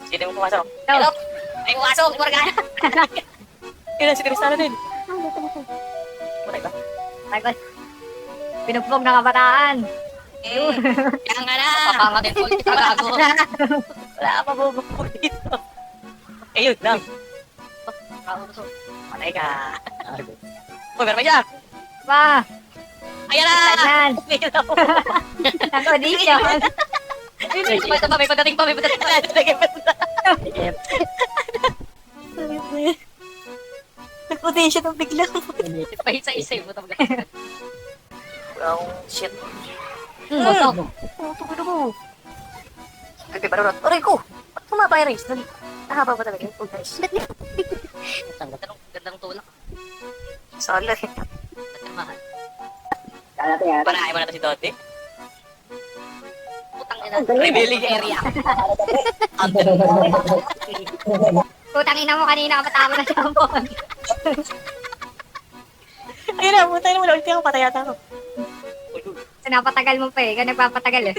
Sino yung pumasok? Ikaw. Hello? Ay, pumasok! Morgana! Yun, si Cristana din. Patay ba? Tagal. Pinupog ng kabataan. Eh, yan nga na! Papangatin ko yung gago. Wala pa bubukog dito. Eh, yun lang. Patay ka. Uy, meron pa siya. Pa, Ayan na! Saan? May ilaw. nag-audition. Ito pa, may pagdating pa, may pagdating pa. Sige, pagdating. Nag-audition ng biglang. Paisa-isa yung butang Oh, shit. Bosok. Tukulo mo. Ay, parang aray ko. Ba't tumaba yung race? Nahaba ba talaga yung full race? Gandang tulak. Sala eh. Nagkamahan. Panahin mo na to si Dodi. Putang ina. Revealing area. Putang ina mo kanina kapatama na siya mo. Ayun na, puntay na mo. Ulti ako, patay yata ako. Napatagal mo pa eh. Ikaw nagpapatagal eh.